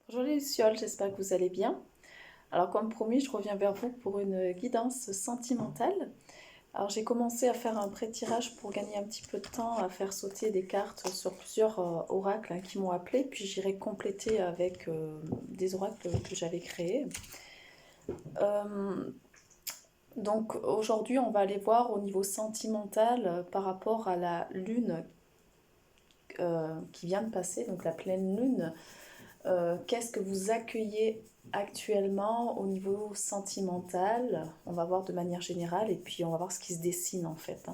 Bonjour les Lucioles, j'espère que vous allez bien. Alors comme promis, je reviens vers vous pour une guidance sentimentale. Alors j'ai commencé à faire un pré-tirage pour gagner un petit peu de temps, à faire sauter des cartes sur plusieurs oracles qui m'ont appelé, puis j'irai compléter avec des oracles que j'avais créés. Euh, donc aujourd'hui, on va aller voir au niveau sentimental par rapport à la lune qui vient de passer, donc la pleine lune. Qu'est-ce que vous accueillez actuellement au niveau sentimental? On va voir de manière générale et puis on va voir ce qui se dessine en fait,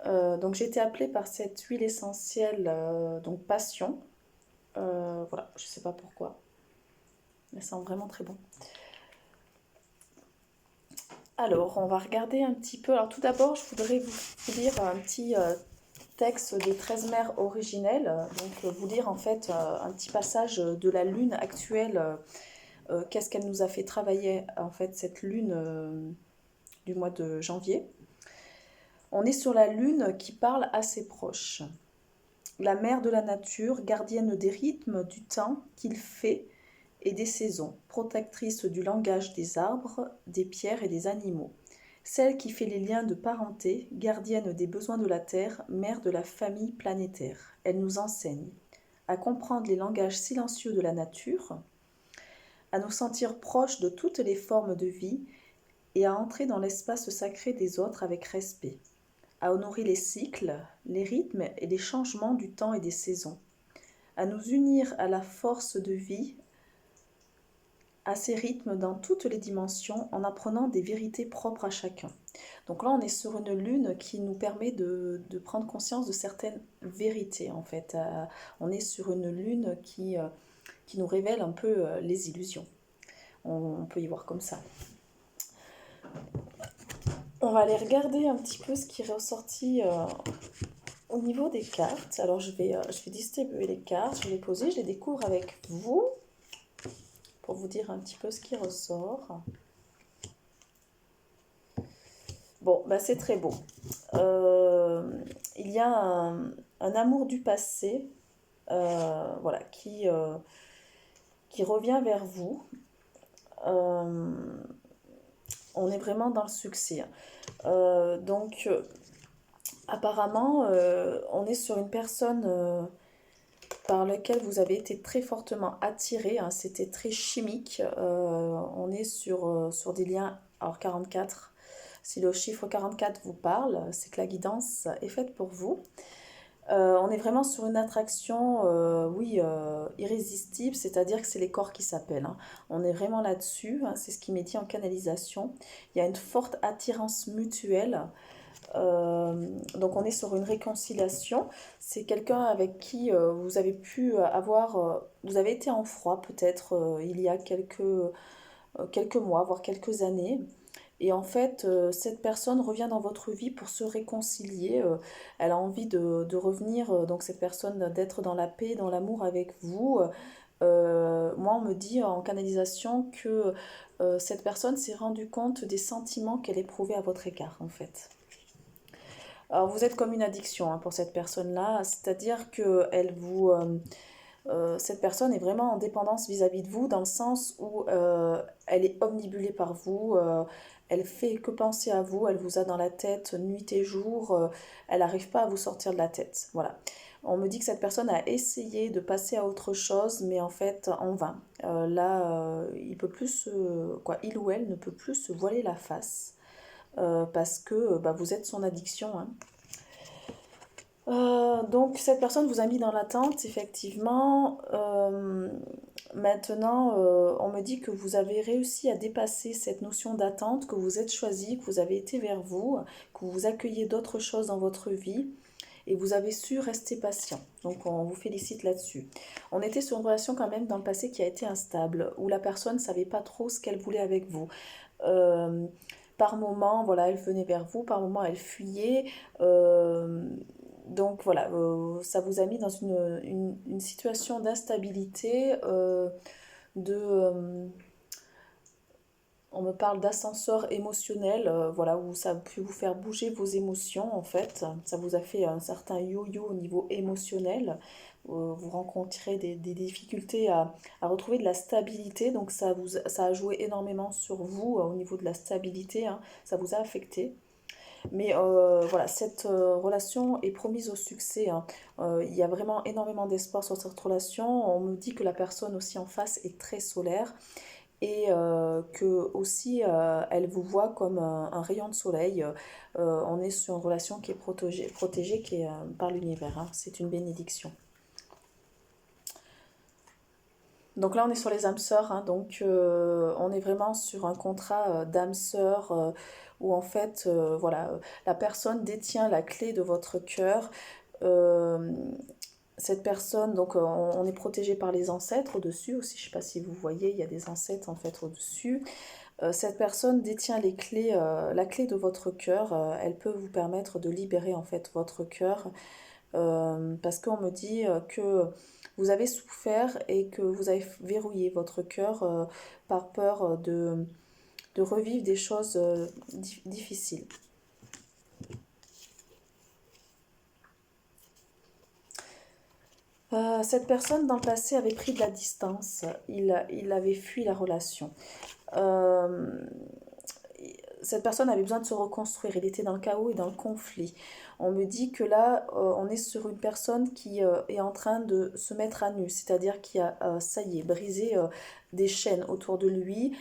hein. Donc j'ai été appelée par cette huile essentielle, donc passion. Voilà, je sais pas pourquoi. Elle sent vraiment très bon. Alors, on va regarder un petit peu. Alors, tout d'abord, je voudrais vous lire un petit texte des 13 mères originelles. Donc, vous lire en fait un petit passage de la lune actuelle. Qu'est-ce qu'elle nous a fait travailler en fait cette lune du mois de janvier. On est sur la lune qui parle à ses proches. La mère de la nature, gardienne des rythmes, du temps qu'il fait et des saisons, protectrice du langage des arbres, des pierres et des animaux. Celle qui fait les liens de parenté, gardienne des besoins de la terre, mère de la famille planétaire. Elle nous enseigne à comprendre les langages silencieux de la nature, à nous sentir proches de toutes les formes de vie et à entrer dans l'espace sacré des autres avec respect, à honorer les cycles, les rythmes et les changements du temps et des saisons, à nous unir à la force de vie, à ces rythmes dans toutes les dimensions en apprenant des vérités propres à chacun. Donc là, on est sur une lune qui nous permet de prendre conscience de certaines vérités en fait. On est sur une lune qui nous révèle un peu les illusions. On peut y voir comme ça. On va aller regarder un petit peu ce qui est ressorti au niveau des cartes. Alors je vais distribuer les cartes, je vais les poser, je les découvre avec vous pour vous dire un petit peu ce qui ressort. Bon, bah c'est très beau. Il y a un amour du passé, voilà, qui revient vers vous. On est vraiment dans le succès. Donc, apparemment, on est sur une personne par laquelle vous avez été très fortement attiré, hein. C'était très chimique. On est sur des liens. Alors, 44, si le chiffre 44 vous parle, c'est que la guidance est faite pour vous. On est vraiment sur une attraction, oui, irrésistible, c'est-à-dire que c'est les corps qui s'appellent, hein. On est vraiment là-dessus, hein, c'est ce qui m'est dit en canalisation. Il y a une forte attirance mutuelle. Donc on est sur une réconciliation. C'est quelqu'un avec qui vous avez pu avoir, vous avez été en froid peut-être il y a quelques mois, voire quelques années. Et en fait, cette personne revient dans votre vie pour se réconcilier. Elle a envie de revenir, donc cette personne, d'être dans la paix, dans l'amour avec vous. Moi, on me dit en canalisation que cette personne s'est rendue compte des sentiments qu'elle éprouvait à votre égard, en fait. Alors, vous êtes comme une addiction, hein, pour cette personne-là, c'est-à-dire que cette personne est vraiment en dépendance vis-à-vis de vous, dans le sens où elle est omnibulée par vous, elle fait que penser à vous, elle vous a dans la tête nuit et jour, elle n'arrive pas à vous sortir de la tête. Voilà. On me dit que cette personne a essayé de passer à autre chose, mais en fait en vain. Là, il peut plus, quoi, il ou elle ne peut plus se voiler la face parce que bah, vous êtes son addiction, hein. Donc cette personne vous a mis dans l'attente, effectivement. Maintenant, on me dit que vous avez réussi à dépasser cette notion d'attente, que vous êtes choisi, que vous avez été vers vous, que vous accueillez d'autres choses dans votre vie et vous avez su rester patient. Donc on vous félicite là-dessus. On était sur une relation quand même dans le passé qui a été instable, où la personne ne savait pas trop ce qu'elle voulait avec vous. Euh, Par moment, voilà, elle venait vers vous, par moment, elle fuyait. Euh, donc voilà, ça vous a mis dans une situation d'instabilité, on me parle d'ascenseur émotionnel, voilà, où ça a pu vous faire bouger vos émotions en fait. Ça vous a fait un certain yo-yo au niveau émotionnel. vous rencontrez des difficultés à retrouver de la stabilité, donc ça a joué énormément sur vous au niveau de la stabilité, hein, ça vous a affecté. Mais voilà, cette relation est promise au succès, hein. Il y a vraiment énormément d'espoir sur cette relation. On me dit que la personne aussi en face est très solaire et que aussi elle vous voit comme un rayon de soleil. On est sur une relation qui est protégée qui est, par l'univers, hein. C'est une bénédiction. Donc là, on est sur les âmes sœurs, hein, donc on est vraiment sur un contrat d'âmes sœurs où en fait, voilà, la personne détient la clé de votre cœur. Euh, Cette personne, donc on est protégé par les ancêtres au-dessus aussi, je ne sais pas si vous voyez, il y a des ancêtres en fait au-dessus. Cette personne détient les clés, la clé de votre cœur, elle peut vous permettre de libérer en fait votre cœur parce qu'on me dit que vous avez souffert et que vous avez verrouillé votre cœur par peur de revivre des choses difficiles. Cette personne dans le passé avait pris de la distance, il avait fui la relation. Euh, cette personne avait besoin de se reconstruire, il était dans le chaos et dans le conflit. On me dit que là, on est sur une personne qui est en train de se mettre à nu, c'est-à-dire qui a, ça y est, brisé des chaînes autour de lui,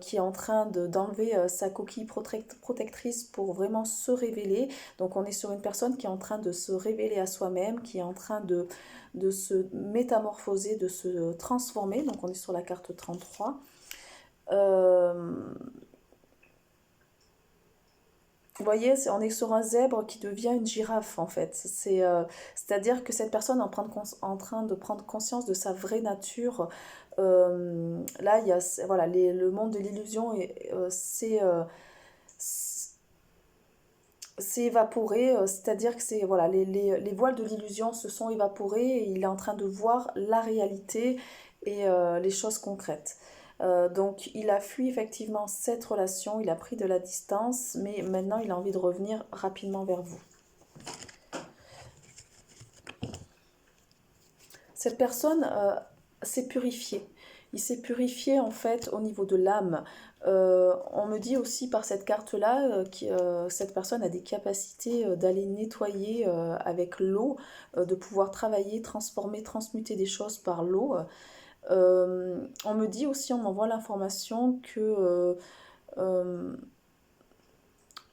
qui est en train d'enlever sa coquille protectrice pour vraiment se révéler. Donc on est sur une personne qui est en train de se révéler à soi-même, qui est en train de se métamorphoser, de se transformer. Donc on est sur la carte 33. Vous voyez, on est sur un zèbre qui devient une girafe en fait. C'est-à-dire que cette personne est en train de prendre conscience de sa vraie nature. Là, il y a voilà, le monde de l'illusion s'est évaporé. C'est-à-dire que voilà, les voiles de l'illusion se sont évaporés et il est en train de voir la réalité et les choses concrètes. Donc il a fui effectivement cette relation, il a pris de la distance, mais maintenant il a envie de revenir rapidement vers vous. Cette personne s'est purifiée. Il s'est purifié en fait au niveau de l'âme. On me dit aussi par cette carte-là que cette personne a des capacités d'aller nettoyer avec l'eau, de pouvoir travailler, transformer, transmuter des choses par l'eau. On me dit aussi, on m'envoie l'information que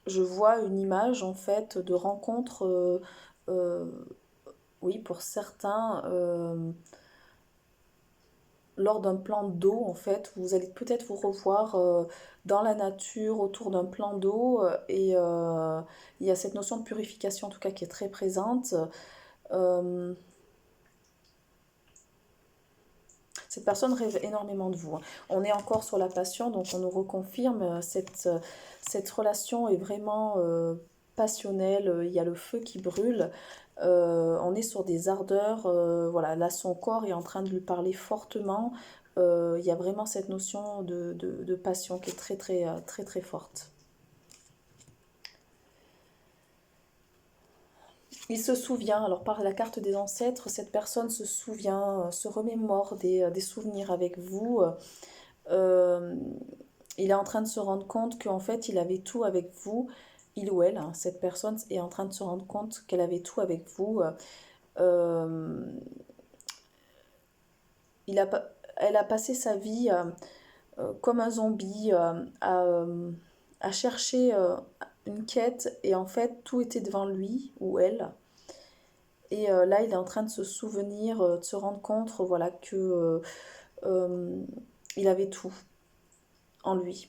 je vois une image en fait de rencontre, euh, oui, pour certains, lors d'un plan d'eau en fait, vous allez peut-être vous revoir dans la nature autour d'un plan d'eau et il y a cette notion de purification en tout cas qui est très présente. Euh, Cette personne rêve énormément de vous, hein. On est encore sur la passion, donc on nous reconfirme cette relation est vraiment passionnelle. Il y a le feu qui brûle. On est sur des ardeurs. Voilà, là, son corps est en train de lui parler fortement. Il y a vraiment cette notion de passion qui est très, très, très, très forte. Il se souvient, alors par la carte des ancêtres, cette personne se souvient, se remémore des souvenirs avec vous. Euh, il est en train de se rendre compte qu'en fait, il avait tout avec vous. Il ou elle, hein, cette personne est en train de se rendre compte qu'elle avait tout avec vous. Euh, il a, Elle a passé sa vie comme un zombie à chercher une quête et en fait, tout était devant lui ou elle. Et là, il est en train de se souvenir, de se rendre compte, voilà, que euh, il avait tout en lui.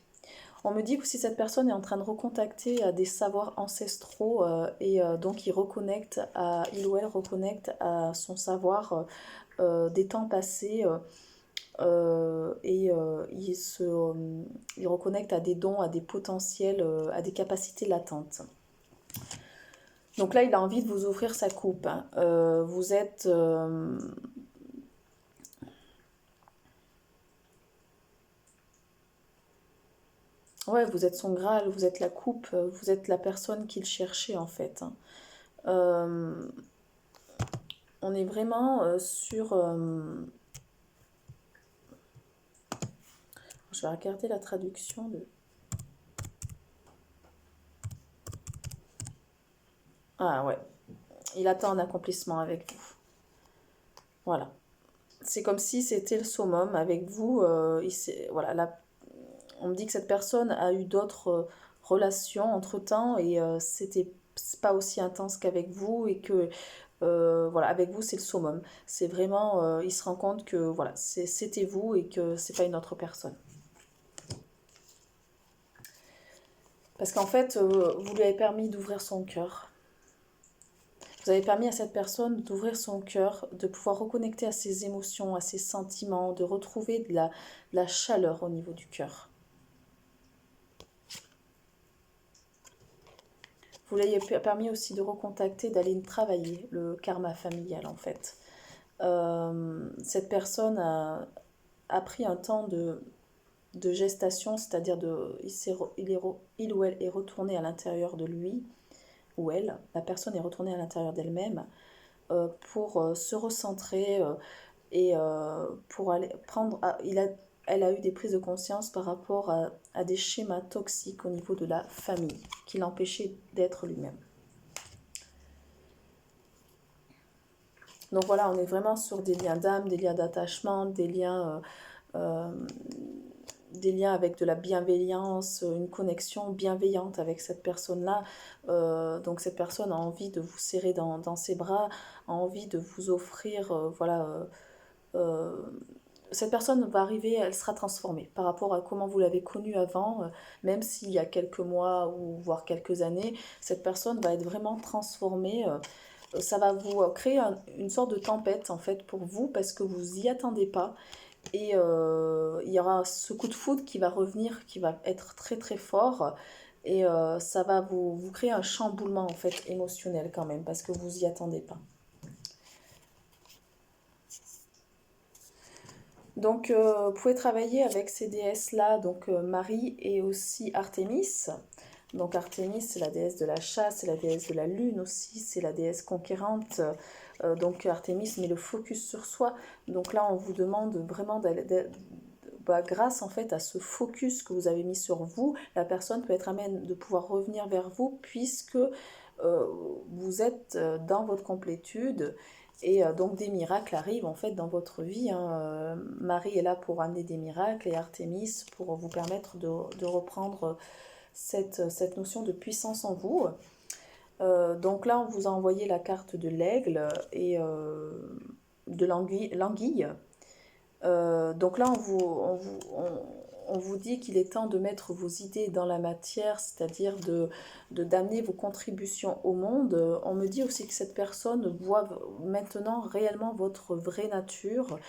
On me dit que si cette personne est en train de recontacter des savoirs ancestraux et donc il ou elle reconnecte à son savoir des temps passés et il reconnecte à des dons, à des potentiels, à des capacités latentes. Donc là, il a envie de vous offrir sa coupe, hein. Vous êtes ouais, vous êtes son Graal, vous êtes la coupe, vous êtes la personne qu'il cherchait en fait, hein. Euh, on est vraiment sur... je vais regarder la traduction de... Ah ouais, il attend un accomplissement avec vous. Voilà. C'est comme si c'était le summum avec vous. Voilà, on me dit que cette personne a eu d'autres relations entre-temps et c'était pas aussi intense qu'avec vous et que voilà, avec vous c'est le summum. C'est vraiment, il se rend compte que voilà, c'était vous et que c'est pas une autre personne. Parce qu'en fait, vous lui avez permis d'ouvrir son cœur. Vous avez permis à cette personne d'ouvrir son cœur, de pouvoir reconnecter à ses émotions, à ses sentiments, de retrouver de la chaleur au niveau du cœur. Vous lui avez permis aussi de recontacter, d'aller travailler le karma familial en fait. Cette personne a pris un temps de gestation, c'est-à-dire il ou elle est retourné à l'intérieur de lui, ou elle, la personne est retournée à l'intérieur d'elle-même pour se recentrer et pour aller prendre... elle a eu des prises de conscience par rapport à des schémas toxiques au niveau de la famille qui l'empêchaient d'être lui-même. Donc voilà, on est vraiment sur des liens d'âme, des liens d'attachement, des liens avec de la bienveillance, une connexion bienveillante avec cette personne-là. Donc cette personne a envie de vous serrer dans ses bras, a envie de vous offrir, cette personne va arriver, elle sera transformée par rapport à comment vous l'avez connue avant, même s'il y a quelques mois ou voire quelques années, cette personne va être vraiment transformée. Ça va vous créer une sorte de tempête en fait pour vous parce que vous y attendez pas. Et il y aura ce coup de foudre qui va revenir, qui va être très très fort. Et ça va vous créer un chamboulement en fait émotionnel quand même, parce que vous y attendez pas. Donc vous pouvez travailler avec ces déesses-là, donc Marie et aussi Artémis. Donc Artémis, c'est la déesse de la chasse, c'est la déesse de la lune aussi, c'est la déesse conquérante. Donc Artémis met le focus sur soi. Donc là, on vous demande vraiment grâce en fait à ce focus que vous avez mis sur vous, la personne peut être amène de pouvoir revenir vers vous puisque vous êtes dans votre complétude et donc des miracles arrivent en fait dans votre vie. Marie est là pour amener des miracles et Artémis pour vous permettre de reprendre cette notion de puissance en vous. Donc là, on vous a envoyé la carte de l'aigle et de l'anguille. Donc là, on vous dit qu'il est temps de mettre vos idées dans la matière, c'est-à-dire d'amener vos contributions au monde. On me dit aussi que cette personne voit maintenant réellement votre vraie nature.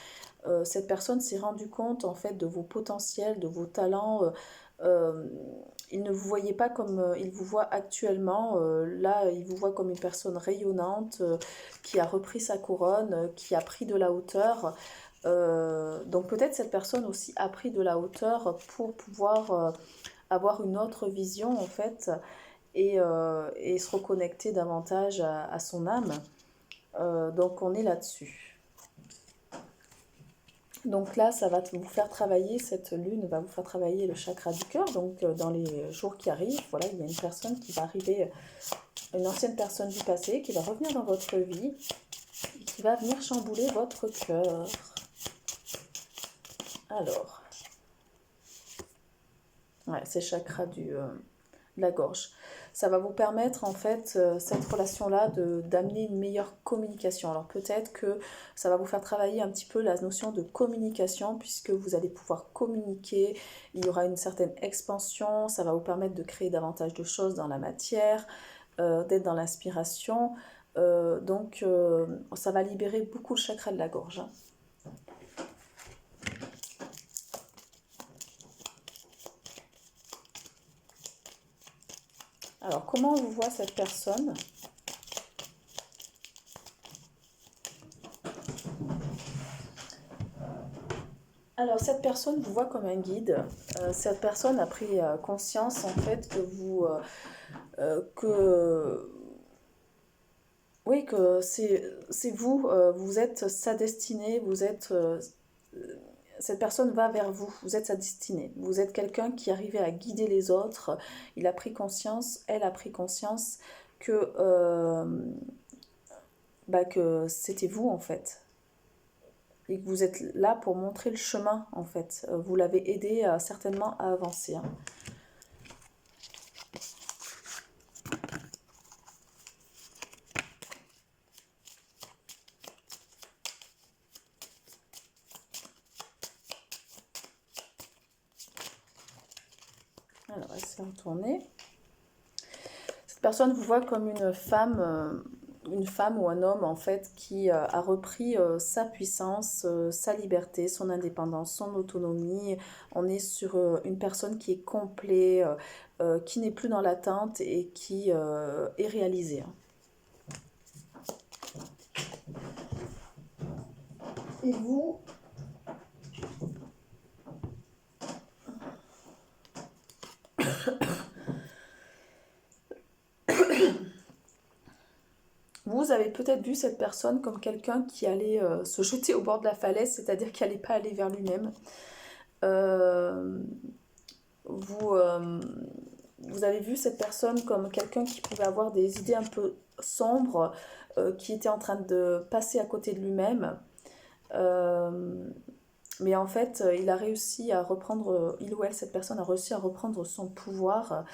Cette personne s'est rendue compte en fait de vos potentiels, de vos talents. Il ne vous voyait pas comme il vous voit actuellement. Là, il vous voit comme une personne rayonnante qui a repris sa couronne, qui a pris de la hauteur. Donc peut-être cette personne aussi a pris de la hauteur pour pouvoir avoir une autre vision en fait et se reconnecter davantage à son âme. Donc on est là-dessus. Donc là, ça va vous faire travailler, cette lune va vous faire travailler le chakra du cœur. Donc dans les jours qui arrivent, voilà, il y a une personne qui va arriver, une ancienne personne du passé qui va revenir dans votre vie et qui va venir chambouler votre cœur. Alors, ouais, c'est chakra de la gorge. Ça va vous permettre en fait cette relation-là d'amener une meilleure communication. Alors peut-être que ça va vous faire travailler un petit peu la notion de communication puisque vous allez pouvoir communiquer, il y aura une certaine expansion, ça va vous permettre de créer davantage de choses dans la matière, d'être dans l'inspiration. Donc ça va libérer beaucoup le chakra de la gorge. Hein. Alors, comment on vous voit cette personne ? Alors, cette personne vous voit comme un guide. Cette personne a pris conscience, en fait, que oui, que c'est vous, vous êtes sa destinée, vous êtes, cette personne va vers vous, vous êtes sa destinée. Vous êtes quelqu'un qui arrivait à guider les autres, il a pris conscience, elle a pris conscience que, que c'était vous en fait. Et que vous êtes là pour montrer le chemin en fait. Vous l'avez aidé certainement à avancer, hein. Alors, elle s'est retournée. Cette personne vous voit comme une femme ou un homme en fait qui a repris sa puissance, sa liberté, son indépendance, son autonomie. On est sur une personne qui est complète, qui n'est plus dans l'attente et qui est réalisée, hein. Et vous, vous avez peut-être vu cette personne comme quelqu'un qui allait se jeter au bord de la falaise, c'est-à-dire qui n'allait pas aller vers lui-même. Euh, vous, vous avez vu cette personne comme quelqu'un qui pouvait avoir des idées un peu sombres, qui était en train de passer à côté de lui-même. Euh, mais en fait, il a réussi à reprendre, il ou elle, cette personne a réussi à reprendre son pouvoir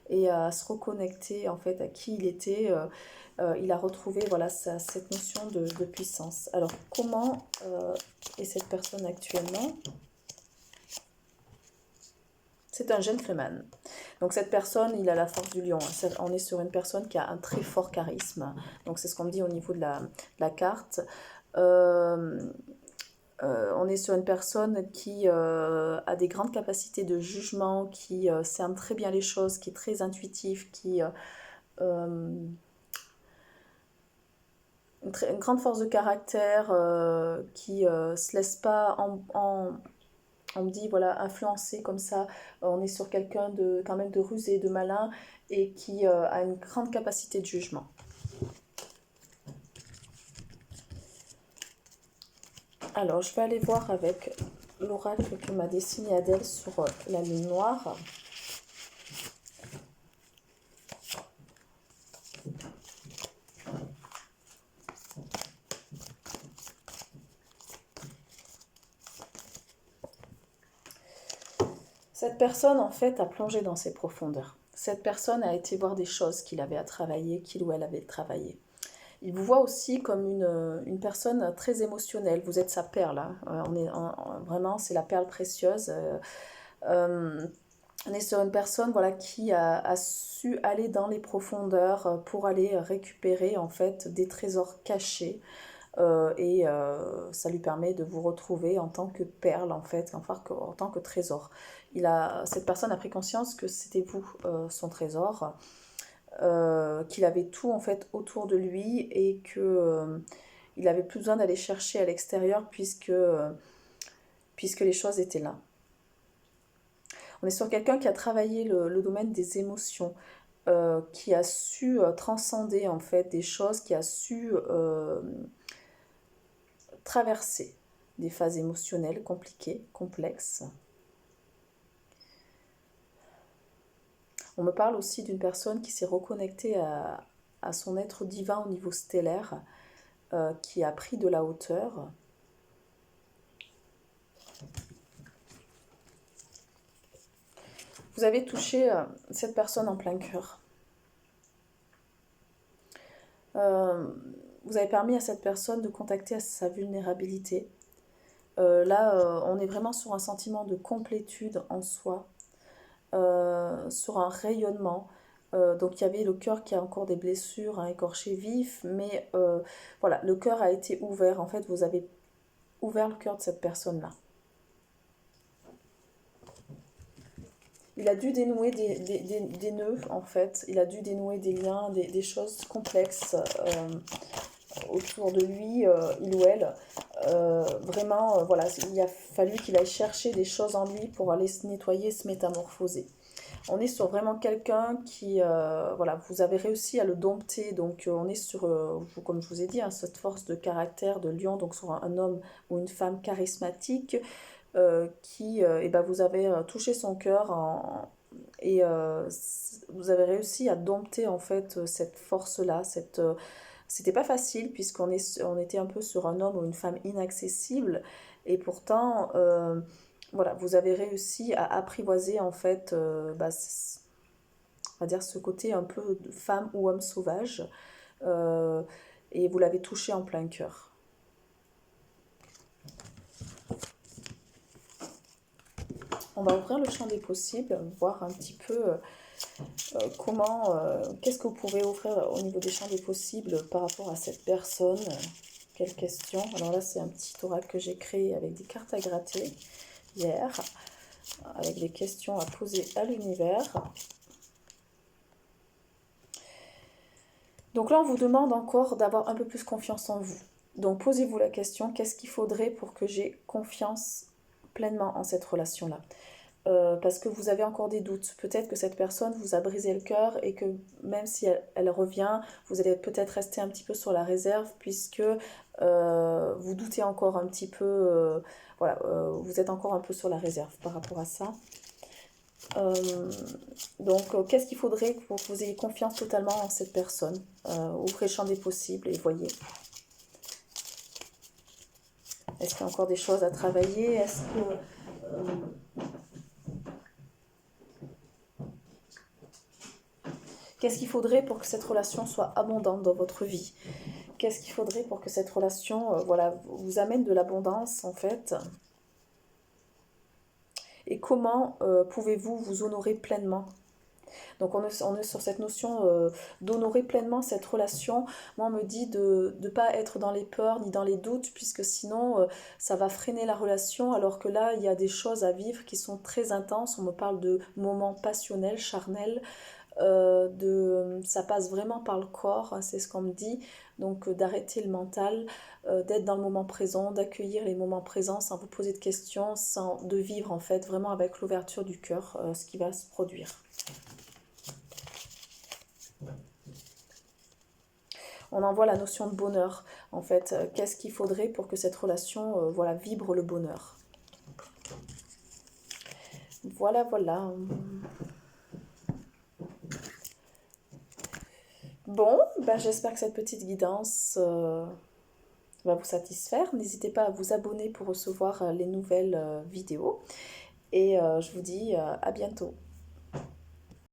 et à se reconnecter en fait à qui il était. Il a retrouvé voilà, cette notion de puissance. Alors, comment est cette personne actuellement? C'est un gentleman. Donc cette personne, il a la force du lion. On est sur une personne qui a un très fort charisme. Donc c'est ce qu'on me dit au niveau de la carte. Euh, on est sur une personne qui a des grandes capacités de jugement, qui cerne très bien les choses, qui est très intuitif, qui euh, une grande force de caractère, qui se laisse pas on me dit voilà influencer comme ça. On est sur quelqu'un de quand même de rusé, de malin et qui a une grande capacité de jugement. Alors je vais aller voir avec l'oracle que m'a dessiné Adèle sur la lune noire. Cette personne, en fait, a plongé dans ses profondeurs. Cette personne a été voir des choses qu'il avait à travailler, qu'il ou elle avait travaillé. Il vous voit aussi comme une personne très émotionnelle. Vous êtes sa perle, hein. Vraiment, c'est la perle précieuse. On est sur une personne voilà, qui a su aller dans les profondeurs pour aller récupérer en fait des trésors cachés. Ça lui permet de vous retrouver en tant que perle en fait, enfin en tant que trésor. Cette personne a pris conscience que c'était vous son trésor, qu'il avait tout en fait autour de lui et que il n'avait plus besoin d'aller chercher à l'extérieur puisque les choses étaient là. On est sur quelqu'un qui a travaillé le domaine des émotions, qui a su transcender en fait des choses, qui a su traverser des phases émotionnelles compliquées, complexes. On me parle aussi d'une personne qui s'est reconnectée à son être divin au niveau stellaire, qui a pris de la hauteur. Vous avez touché cette personne en plein cœur. Vous avez permis à cette personne de contacter à sa vulnérabilité. Là, on est vraiment sur un sentiment de complétude en soi, sur un rayonnement. Donc il y avait le cœur qui a encore des blessures, hein, écorchées vif, mais voilà, le cœur a été ouvert. En fait, vous avez ouvert le cœur de cette personne-là. Il a dû dénouer des nœuds, en fait. Il a dû dénouer des liens, des choses complexes autour de lui, il ou elle. Voilà, il a fallu qu'il aille chercher des choses en lui pour aller se nettoyer, se métamorphoser. On est sur vraiment quelqu'un qui, voilà, vous avez réussi à le dompter. Donc, on est sur, comme je vous ai dit, hein, cette force de caractère de lion, donc sur un homme ou une femme charismatique qui, eh ben, vous avez touché son cœur et vous avez réussi à dompter en fait cette force-là. C'était pas facile on était un peu sur un homme ou une femme inaccessible et pourtant, voilà, vous avez réussi à apprivoiser en fait, on va dire ce côté un peu de femme ou homme sauvage euh, et vous l'avez touché en plein cœur. On va ouvrir le champ des possibles, voir un petit peu qu'est-ce que vous pouvez offrir au niveau des champs des possibles par rapport à cette personne. Quelles questions? Alors là, c'est un petit oracle que j'ai créé avec des cartes à gratter hier, avec des questions à poser à l'univers. Donc là, on vous demande encore d'avoir un peu plus confiance en vous. Donc posez-vous la question, qu'est-ce qu'il faudrait pour que j'ai confiance pleinement en cette relation-là? Parce que vous avez encore des doutes. Peut-être que cette personne vous a brisé le cœur et que même si elle revient, vous allez peut-être rester un petit peu sur la réserve puisque vous doutez encore un petit peu, voilà, vous êtes encore un peu sur la réserve par rapport à ça. Donc, qu'est-ce qu'il faudrait pour que vous ayez confiance totalement en cette personne? Ouvrez le champ des possibles et voyez. Est-ce qu'il y a encore des choses à travailler? Est-ce que... Qu'est-ce qu'il faudrait pour que cette relation soit abondante dans votre vie? Qu'est-ce qu'il faudrait pour que cette relation voilà, vous amène de l'abondance en fait? Et comment pouvez-vous vous honorer pleinement? Donc on est sur cette notion d'honorer pleinement cette relation. Moi on me dit de ne pas être dans les peurs ni dans les doutes puisque sinon ça va freiner la relation alors que là il y a des choses à vivre qui sont très intenses. On me parle de moments passionnels, charnels. Ça passe vraiment par le corps, hein, c'est ce qu'on me dit, donc d'arrêter le mental, d'être dans le moment présent, d'accueillir les moments présents sans vous poser de questions, de vivre en fait vraiment avec l'ouverture du cœur ce qui va se produire. On envoie la notion de bonheur en fait, qu'est-ce qu'il faudrait pour que cette relation voilà, vibre le bonheur. Voilà, voilà. Bon, ben j'espère que cette petite guidance va vous satisfaire. N'hésitez pas à vous abonner pour recevoir les nouvelles vidéos. Et je vous dis à bientôt.